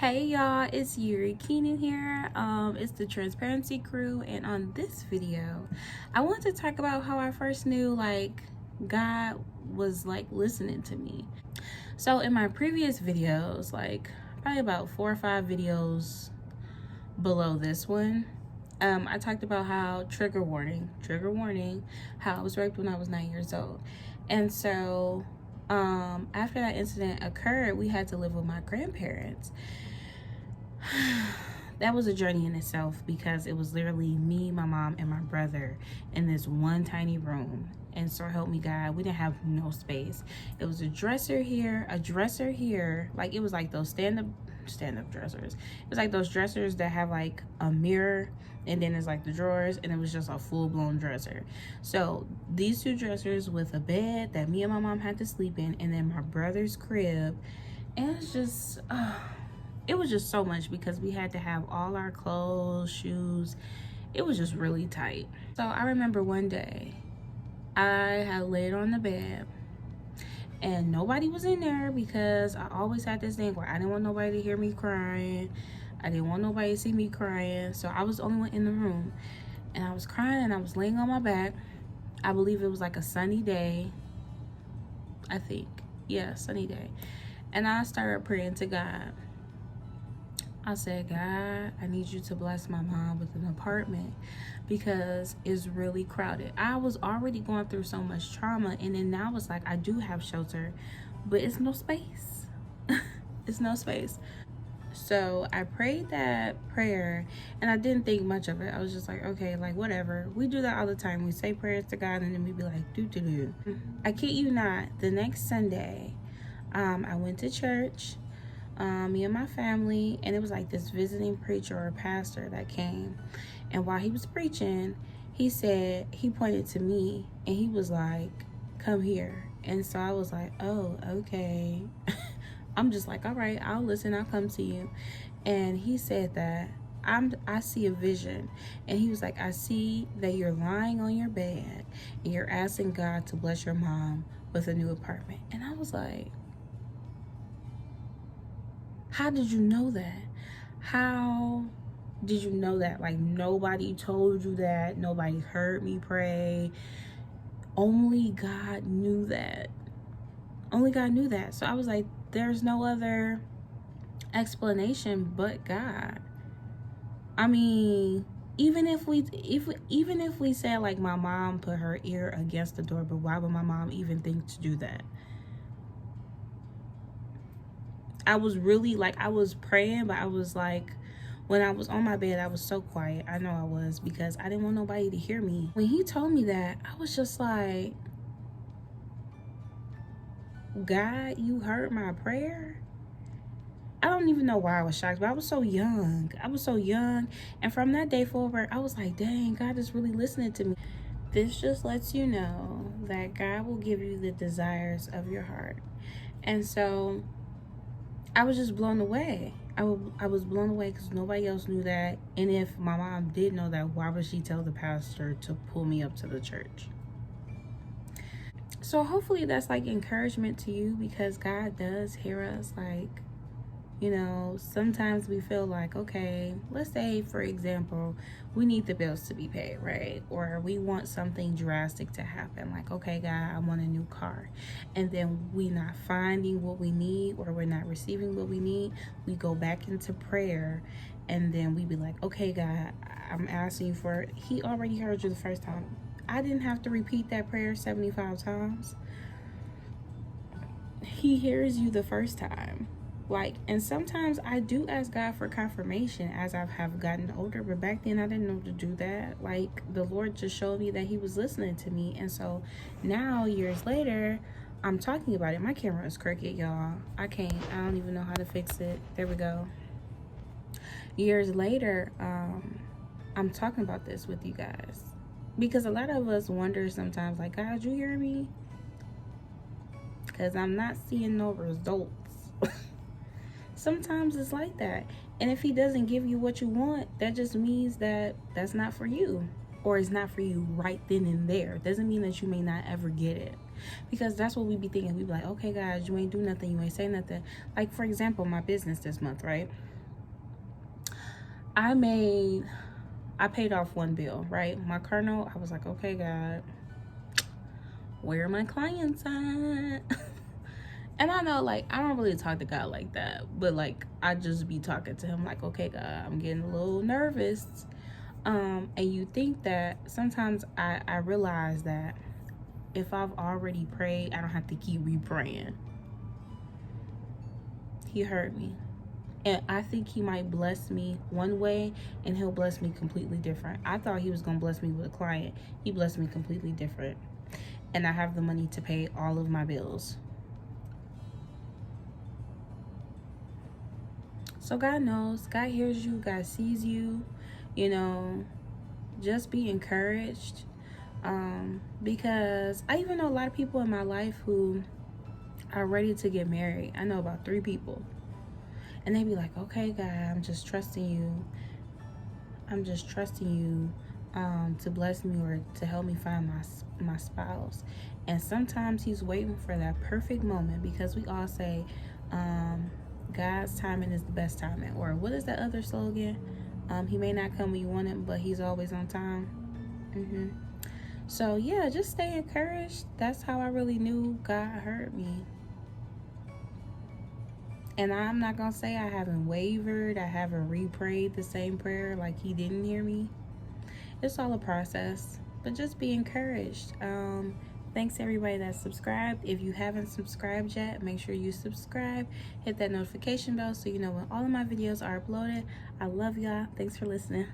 Hey y'all, it's Yuri Kenan here. It's the Transparency Crew, and on this video, I want to talk about how I first knew God was listening to me. So in my previous videos, probably about 4 or 5 videos below this one, I talked about how trigger warning, how I was raped when I was 9 years old. And so after that incident occurred, we had to live with my grandparents. That was a journey in itself because it was literally me, my mom, and my brother in this one tiny room. And so help me God, we didn't have no space. It was a dresser here, like it was like those stand-up dressers. It was like those dressers that have like a mirror, and then it's like the drawers, and it was just a full-blown dresser. So these two dressers with a bed that me and my mom had to sleep in, and then my brother's crib. And it's just it was just so much because we had to have all our clothes, shoes. It was just really tight. So I remember one day I had laid on the bed and nobody was in there because I always had this thing where I didn't want nobody to hear me crying. I didn't want nobody to see me crying. So I was the only one in the room, and I was crying and I was laying on my back. I believe it was like a sunny day. I think, yeah, sunny day. And I started praying to God. I said, God, I need you to bless my mom with an apartment because it's really crowded. I was already going through so much trauma, and then now it's like I do have shelter, but it's no space. It's no space. So I prayed that prayer, and I didn't think much of it. I was just like, okay, like whatever. We do that all the time. We say prayers to God, and then we be like, do. I kid you not, the next Sunday, I went to church. Me and my family, and it was like this visiting preacher or pastor that came, and while he was preaching, he said, he pointed to me and he was like, come here. And so I was like, oh, okay. I'm just like, all right, I'll listen, I'll come to you. And he said that I see a vision, and he was like, I see that you're lying on your bed and you're asking God to bless your mom with a new apartment. And I was like, how did you know that? How did you know that? Like, nobody told you that. Nobody heard me pray. Only God knew that. Only God knew that. So I was like, there's no other explanation but God. I mean, even if we said like my mom put her ear against the door, but why would my mom even think to do that? I was really like, I was praying, but I was like, when I was on my bed, I was so quiet. I know I was, because I didn't want nobody to hear me. When he told me that, I was just like, God, you heard my prayer? I don't even know why I was shocked, but I was so young. And from that day forward, I was like, dang, God is really listening to me. This just lets you know that God will give you the desires of your heart. And so I was just blown away. I was blown away because nobody else knew that. And if my mom did know that, why would she tell the pastor to pull me up to the church? So hopefully that's like encouragement to you, because God does hear us. Like, you know, sometimes we feel like, okay, let's say, for example, we need the bills to be paid, right? Or we want something drastic to happen. Like, okay, God, I want a new car. And then we not finding what we need, or we're not receiving what we need. We go back into prayer, and then we be like, okay, God, I'm asking you for it. He already heard you the first time. I didn't have to repeat that prayer 75 times. He hears you the first time. Like, and sometimes I do ask God for confirmation as I have gotten older, but back then I didn't know to do that. Like, the Lord just showed me that he was listening to me. And so now, years later, I'm talking about it. My camera is crooked, y'all. I don't even know how to fix it. There we go. Years later, I'm talking about this with you guys, because a lot of us wonder sometimes, like, God, you hear me? Because I'm not seeing no results. Sometimes it's like that. And if he doesn't give you what you want, that just means that that's not for you, or it's not for you right then and there. It doesn't mean that you may not ever get it. Because that's what we be thinking. We be like, okay, God, you ain't do nothing, you ain't say nothing. Like, for example, my business this month, right? I paid off one bill, right? My car note, I was like, okay, God, where are my clients at? And I know, like, I don't really talk to God like that, but like, I just be talking to him like, okay, God, I'm getting a little nervous. And you think that sometimes I realize that if I've already prayed, I don't have to keep re-praying. He heard me. And I think he might bless me one way and he'll bless me completely different. I thought he was going to bless me with a client. He blessed me completely different. And I have the money to pay all of my bills. So God knows, God hears you, God sees you, you know, just be encouraged. Because I even know a lot of people in my life who are ready to get married. I know about 3 people. And they be like, okay, God, I'm just trusting you. I'm just trusting you to bless me or to help me find my spouse. And sometimes he's waiting for that perfect moment, because we all say, God's timing is the best timing. Or what is that other slogan? He may not come when you want him, but he's always on time. So yeah, just stay encouraged. That's how I really knew God heard me. And I'm not gonna say I haven't wavered, I haven't re-prayed the same prayer like he didn't hear me. It's all a process, but just be encouraged. Thanks everybody that's subscribed. If you haven't subscribed yet, make sure you subscribe. Hit that notification bell so you know when all of my videos are uploaded. I love y'all. Thanks for listening.